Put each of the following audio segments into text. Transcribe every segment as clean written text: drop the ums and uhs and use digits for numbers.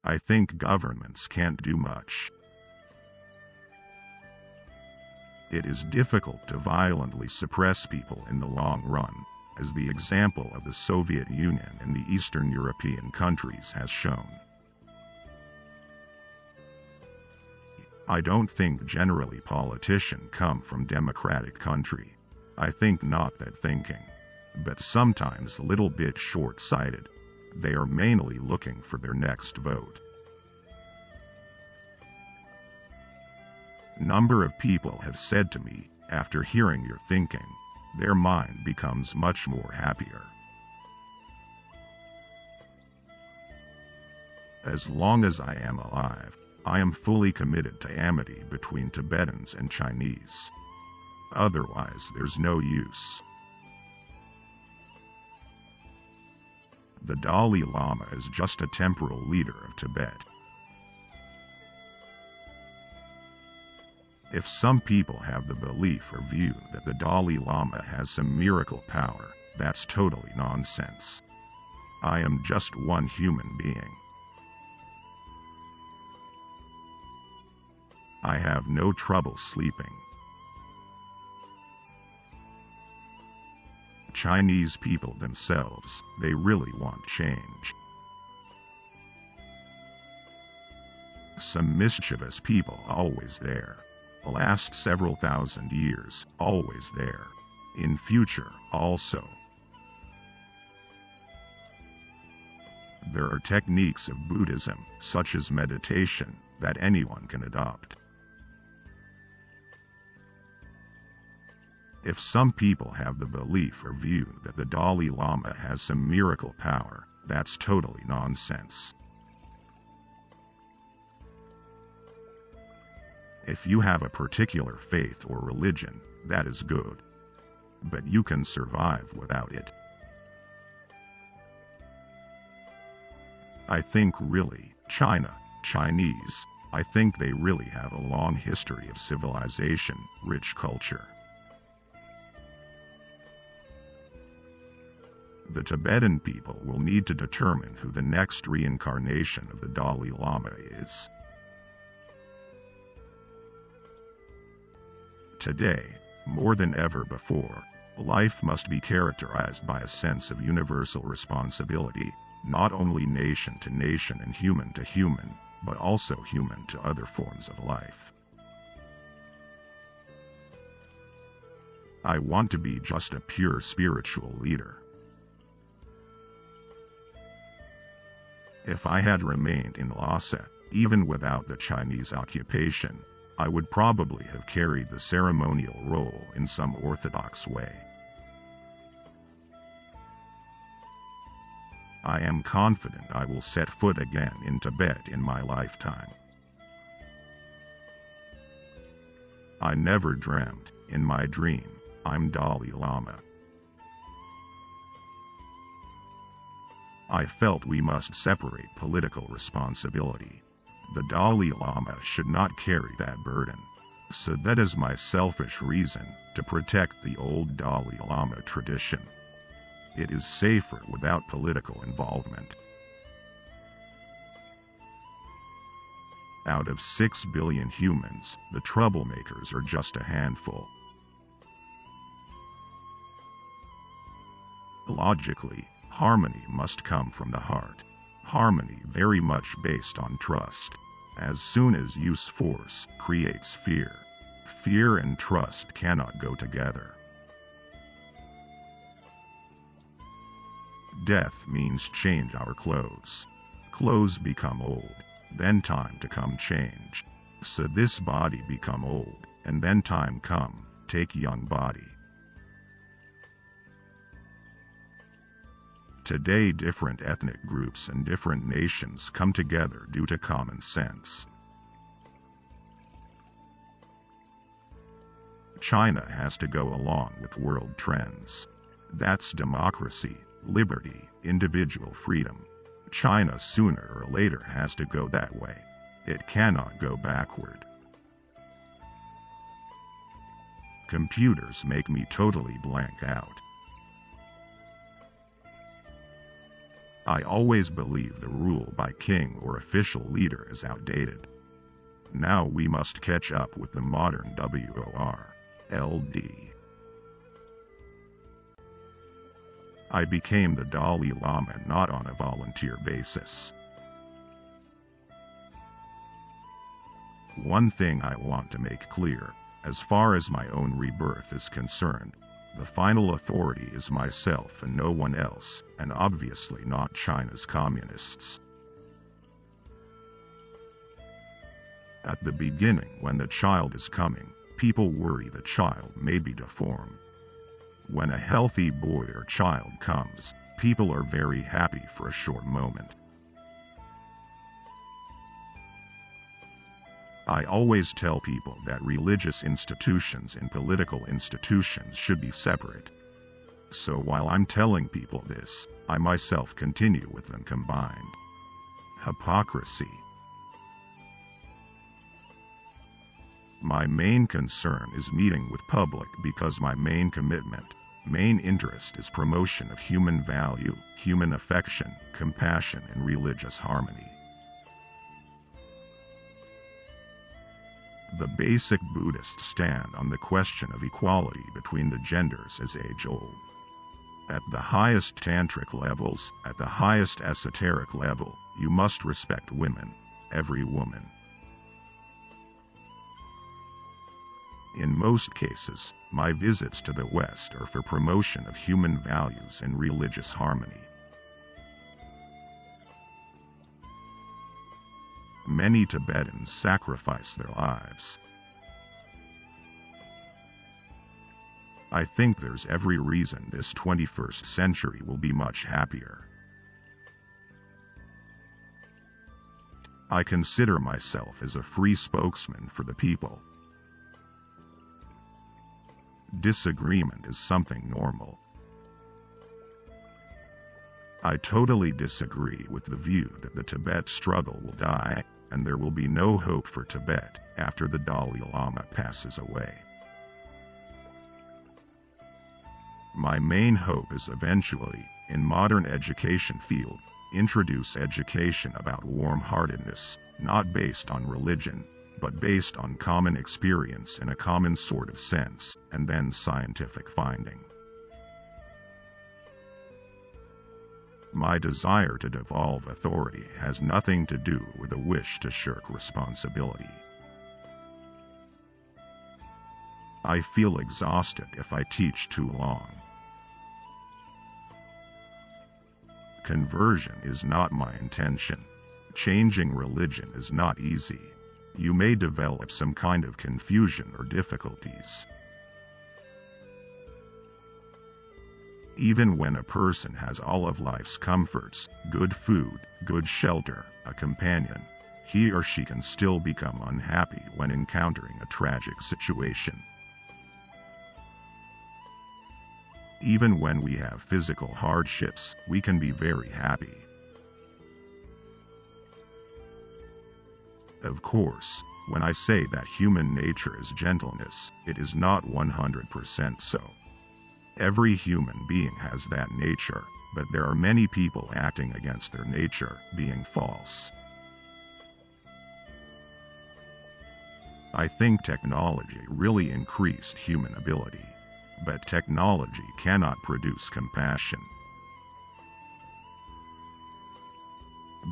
I think governments can't do much. It is difficult to violently suppress people in the long run, as the example of the Soviet Union and the Eastern European countries has shown. I don't think generally politicians come from democratic country. I think not that thinking, but sometimes a little bit short-sighted. They are mainly looking for their next vote. Number of people have said to me, after hearing your thinking, their mind becomes much more happier. As long as I am alive, I am fully committed to amity between Tibetans and Chinese. Otherwise, there's no use. The Dalai Lama is just a temporal leader of Tibet. If some people have the belief or view that the Dalai Lama has some miracle power, that's totally nonsense. I am just one human being. I have no trouble sleeping. Chinese people themselves, they really want change. Some mischievous people always there. Last several thousand years, always there. In future, also. There are techniques of Buddhism, such as meditation, that anyone can adopt. If some people have the belief or view that the Dalai Lama has some miracle power, that's totally nonsense. If you have a particular faith or religion, that is good. But you can survive without it. I think really, Chinese, I think they really have a long history of civilization, rich culture. The Tibetan people will need to determine who the next reincarnation of the Dalai Lama is. Today, more than ever before, life must be characterized by a sense of universal responsibility, not only nation to nation and human to human, but also human to other forms of life. I want to be just a pure spiritual leader. If I had remained in Lhasa, even without the Chinese occupation, I would probably have carried the ceremonial role in some orthodox way. I am confident I will set foot again in Tibet in my lifetime. I never dreamt, in my dream, I'm Dalai Lama. I felt we must separate political responsibility. The Dalai Lama should not carry that burden. So that is my selfish reason, to protect the old Dalai Lama tradition. It is safer without political involvement. Out of 6 billion humans, the troublemakers are just a handful. Logically, harmony must come from the heart. Harmony very much based on trust. As soon as use force creates fear, fear and trust cannot go together. Death means change our clothes. Clothes become old, then time to come change. So this body become old, and then time come, take young body. Today different ethnic groups and different nations come together due to common sense. China has to go along with world trends. That's democracy, liberty, individual freedom. China sooner or later has to go that way. It cannot go backward. Computers make me totally blank out. I always believe the rule by king or official leader is outdated. Now we must catch up with the modern world. I became the Dalai Lama not on a volunteer basis. One thing I want to make clear, as far as my own rebirth is concerned, the final authority is myself and no one else, and obviously not China's communists. At the beginning, when the child is coming, people worry the child may be deformed. When a healthy boy or child comes, people are very happy for a short moment. I always tell people that religious institutions and political institutions should be separate. So while I'm telling people this, I myself continue with them combined. Hypocrisy. My main concern is meeting with public because my main interest is promotion of human value, human affection, compassion, and religious harmony. The basic Buddhists stand on the question of equality between the genders as age-old. At the highest tantric levels, at the highest esoteric level, you must respect women, every woman. In most cases, my visits to the West are for promotion of human values and religious harmony. Many Tibetans sacrifice their lives. I think there's every reason this 21st century will be much happier. I consider myself as a free spokesman for the people. Disagreement is something normal. I totally disagree with the view that the Tibet struggle will die, and there will be no hope for Tibet after the Dalai Lama passes away. My main hope is eventually, in modern education field, introduce education about warm-heartedness, not based on religion, but based on common experience in a common sort of sense, and then scientific finding. My desire to devolve authority has nothing to do with a wish to shirk responsibility. I feel exhausted if I teach too long. Conversion is not my intention. Changing religion is not easy. You may develop some kind of confusion or difficulties. Even when a person has all of life's comforts, good food, good shelter, a companion, he or she can still become unhappy when encountering a tragic situation. Even when we have physical hardships, we can be very happy. Of course, when I say that human nature is gentleness, it is not 100% so. Every human being has that nature, but there are many people acting against their nature, being false. I think technology really increased human ability, but technology cannot produce compassion.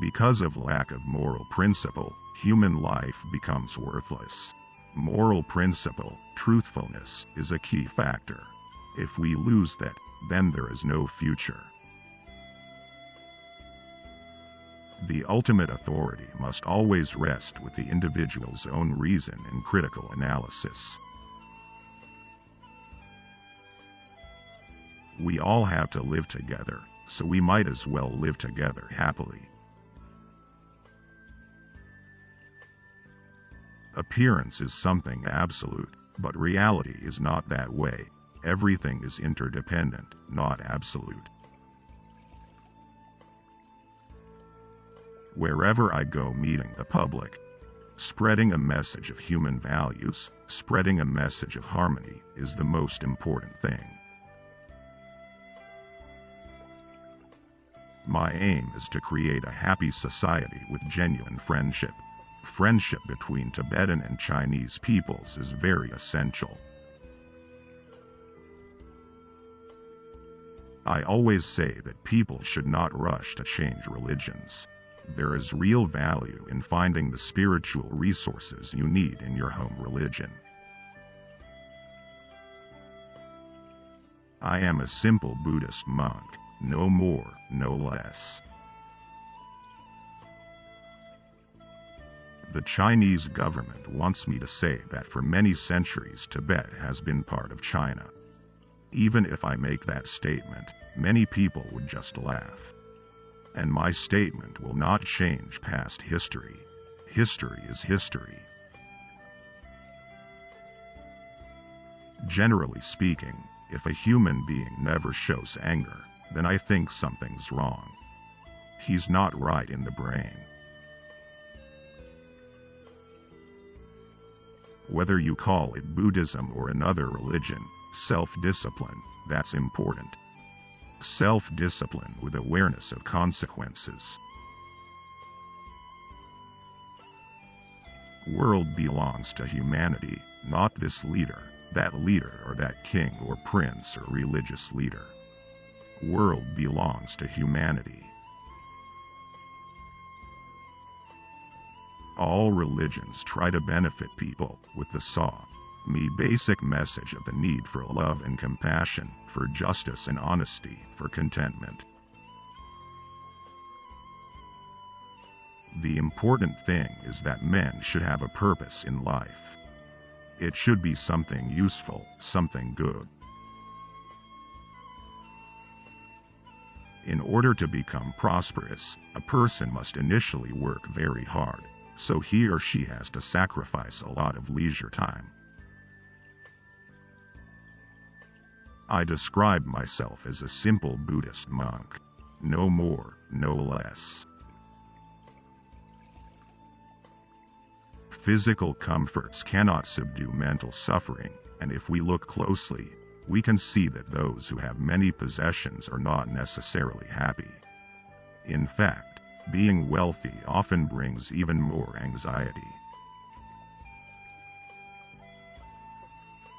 Because of lack of moral principle, human life becomes worthless. Moral principle, truthfulness, is a key factor. If we lose that, then there is no future. The ultimate authority must always rest with the individual's own reason and critical analysis. We all have to live together, so we might as well live together happily. Appearance is something absolute, but reality is not that way. Everything is interdependent, not absolute. Wherever I go meeting the public, spreading a message of human values, spreading a message of harmony is the most important thing. My aim is to create a happy society with genuine friendship. Friendship between Tibetan and Chinese peoples is very essential. I always say that people should not rush to change religions. There is real value in finding the spiritual resources you need in your home religion. I am a simple Buddhist monk, no more, no less. The Chinese government wants me to say that for many centuries Tibet has been part of China. Even if I make that statement, many people would just laugh. And my statement will not change past history. History is history. Generally speaking, if a human being never shows anger, then I think something's wrong. He's not right in the brain. Whether you call it Buddhism or another religion, self-discipline, that's important. Self-discipline with awareness of consequences. World belongs to humanity, not this leader, that leader or that king or prince or religious leader. World belongs to humanity. All religions try to benefit people with the basic message of the need for love and compassion, for justice and honesty, for contentment. The important thing is that men should have a purpose in life. It should be something useful, something good. In order to become prosperous, a person must initially work very hard, so he or she has to sacrifice a lot of leisure time. I describe myself as a simple Buddhist monk, no more, no less. Physical comforts cannot subdue mental suffering, and if we look closely, we can see that those who have many possessions are not necessarily happy. In fact, being wealthy often brings even more anxiety.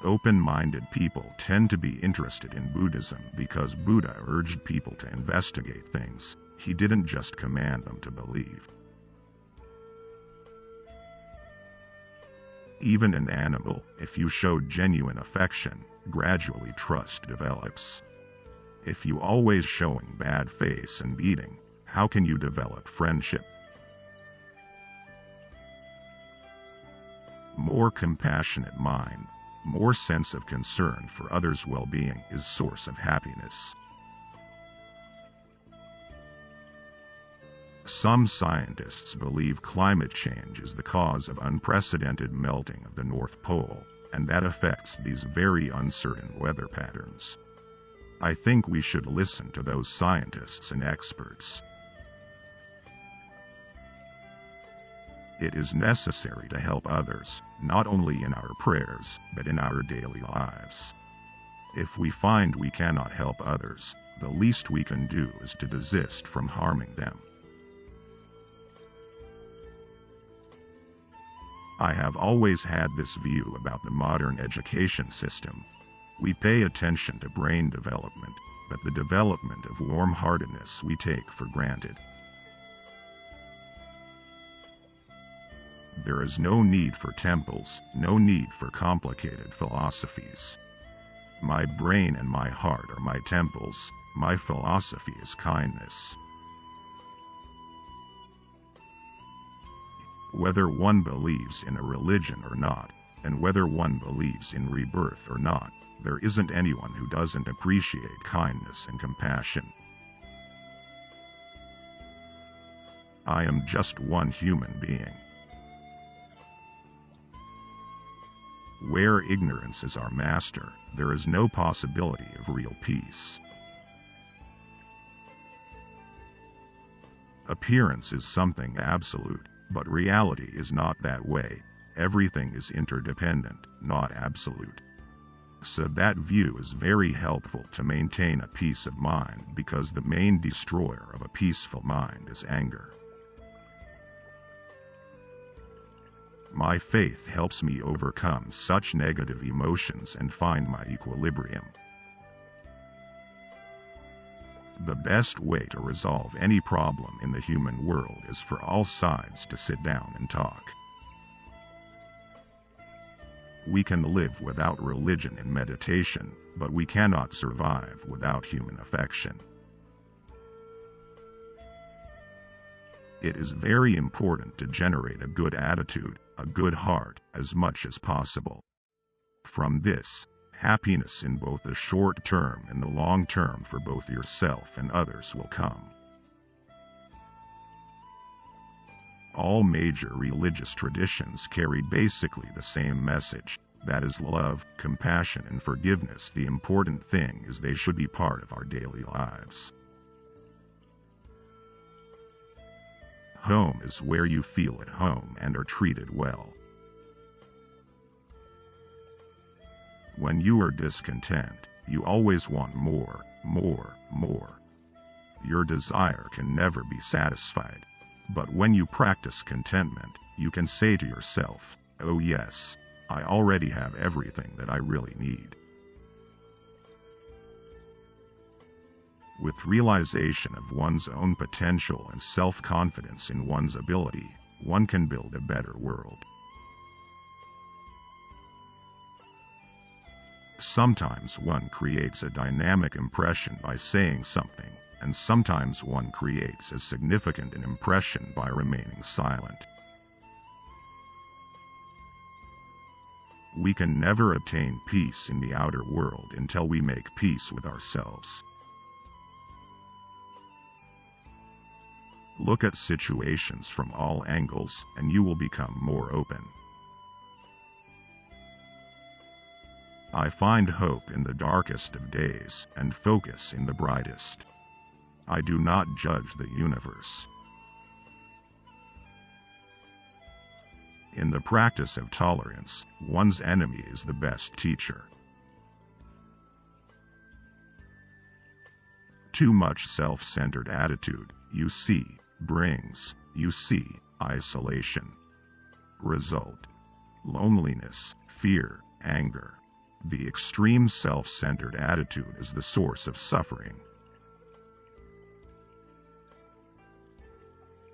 Open-minded people tend to be interested in Buddhism because Buddha urged people to investigate things. He didn't just command them to believe. Even an animal, if you show genuine affection, gradually trust develops. If you always showing bad face and beating, how can you develop friendship? More compassionate mind, more sense of concern for others' well-being is source of happiness. Some scientists believe climate change is the cause of unprecedented melting of the North Pole, and that affects these very uncertain weather patterns. I think we should listen to those scientists and experts. It is necessary to help others, not only in our prayers, but in our daily lives. If we find we cannot help others, the least we can do is to desist from harming them. I have always had this view about the modern education system. We pay attention to brain development, but the development of warm-heartedness we take for granted. There is no need for temples, no need for complicated philosophies. My brain and my heart are my temples, my philosophy is kindness. Whether one believes in a religion or not, and whether one believes in rebirth or not, there isn't anyone who doesn't appreciate kindness and compassion. I am just one human being. Where ignorance is our master, there is no possibility of real peace. Appearance is something absolute, but reality is not that way. Everything is interdependent, not absolute. So that view is very helpful to maintain a peace of mind, because the main destroyer of a peaceful mind is anger. My faith helps me overcome such negative emotions and find my equilibrium. The best way to resolve any problem in the human world is for all sides to sit down and talk. We can live without religion and meditation, but we cannot survive without human affection. It is very important to generate a good attitude, a good heart, as much as possible. From this, happiness in both the short term and the long term for both yourself and others will come. All major religious traditions carry basically the same message, that is love, compassion, and forgiveness. The important thing is they should be part of our daily lives. Home is where you feel at home and are treated well. When you are discontent, you always want more, more, more. Your desire can never be satisfied. But when you practice contentment, you can say to yourself, "Oh yes, I already have everything that I really need." With realization of one's own potential and self-confidence in one's ability, one can build a better world. Sometimes one creates a dynamic impression by saying something, and sometimes one creates a significant impression by remaining silent. We can never obtain peace in the outer world until we make peace with ourselves. Look at situations from all angles, and you will become more open. I find hope in the darkest of days, and focus in the brightest. I do not judge the universe. In the practice of tolerance, one's enemy is the best teacher. Too much self-centered attitude, you see, brings, isolation. Result: loneliness, fear, anger. The extreme self-centered attitude is the source of suffering.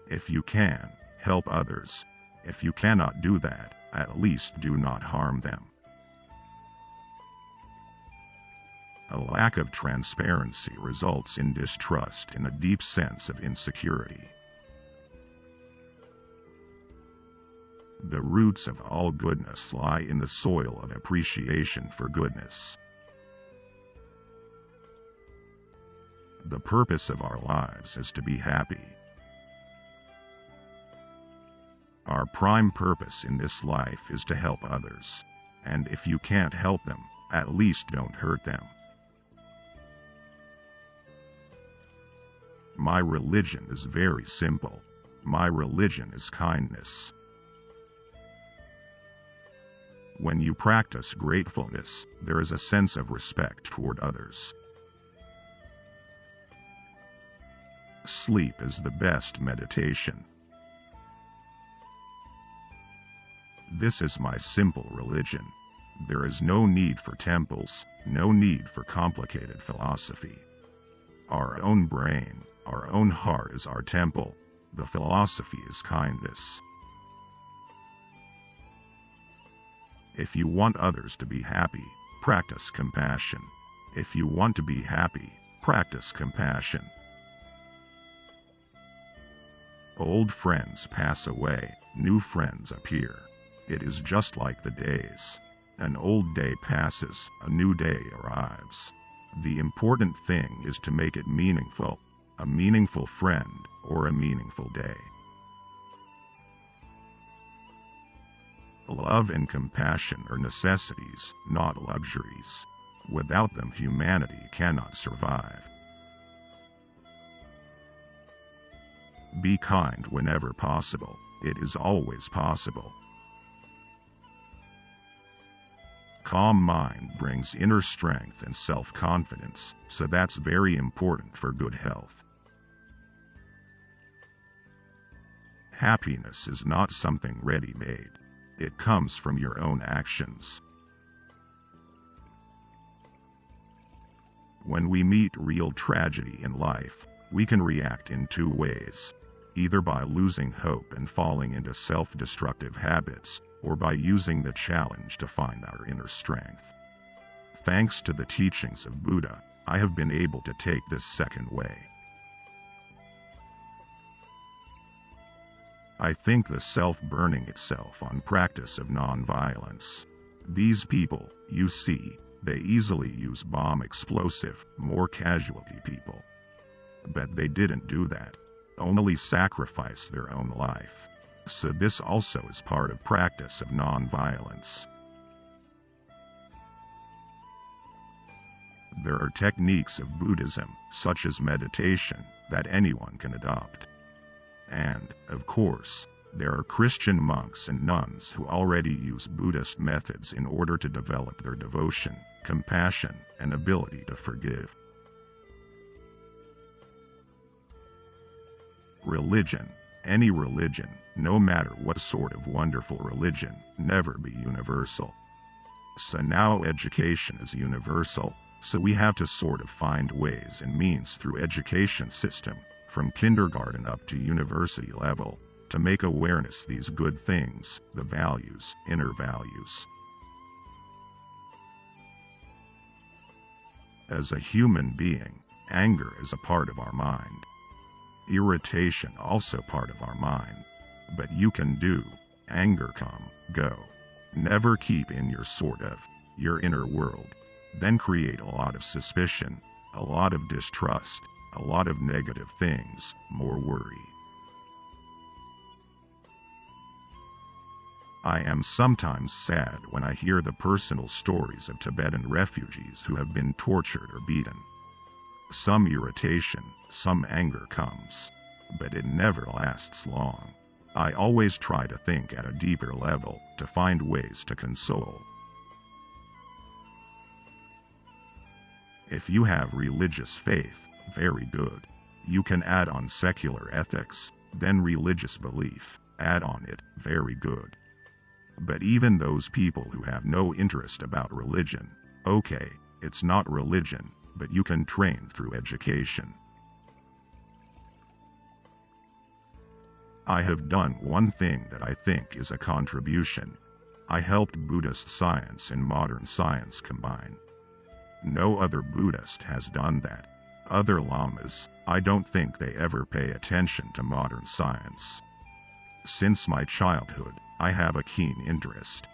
If you can, help others. If you cannot do that, at least do not harm them. A lack of transparency results in distrust and a deep sense of insecurity. The roots of all goodness lie in the soil of appreciation for goodness. The purpose of our lives is to be happy. Our prime purpose in this life is to help others, and if you can't help them, at least don't hurt them. My religion is very simple. My religion is kindness. When you practice gratefulness, there is a sense of respect toward others. Sleep is the best meditation. This is my simple religion. There is no need for temples, no need for complicated philosophy. Our own brain, our own heart is our temple. The philosophy is kindness. If you want others to be happy, practice compassion. If you want to be happy, practice compassion. Old friends pass away, new friends appear. It is just like the days. An old day passes, a new day arrives. The important thing is to make it meaningful, a meaningful friend or a meaningful day. Love and compassion are necessities, not luxuries. Without them, humanity cannot survive. Be kind whenever possible. It is always possible. calm mind brings inner strength and self-confidence, so that's very important for good health. Happiness is not something ready-made. It comes from your own actions. When we meet real tragedy in life, we can react in two ways, either by losing hope and falling into self-destructive habits, or by using the challenge to find our inner strength. Thanks to the teachings of Buddha, I have been able to take this second way. I think the self-burning itself on practice of non-violence. These people, you see, they easily use bomb explosive, more casualty people. But they didn't do that, only sacrifice their own life. So this also is part of practice of non-violence. There are techniques of Buddhism, such as meditation, that anyone can adopt. And, of course, there are Christian monks and nuns who already use Buddhist methods in order to develop their devotion, compassion, and ability to forgive. Religion, any religion, no matter what sort of wonderful religion, never be universal. So now education is universal, so we have to sort of find ways and means through education system, from kindergarten up to university level, to make awareness these good things, the values, inner values. As a human being, anger is a part of our mind. Irritation also part of our mind. But you can do, anger come, go. Never keep in your inner world. Then create a lot of suspicion, a lot of distrust, a lot of negative things, more worry. I am sometimes sad when I hear the personal stories of Tibetan refugees who have been tortured or beaten. Some irritation, some anger comes, but it never lasts long. I always try to think at a deeper level, to find ways to console. If you have religious faith, very good. You can add on secular ethics, then religious belief, add on it, very good. But even those people who have no interest about religion, okay, it's not religion, but you can train through education. I have done one thing that I think is a contribution. I helped Buddhist science and modern science combine. No other Buddhist has done that. Other lamas, I don't think they ever pay attention to modern science. Since my childhood, I have a keen interest.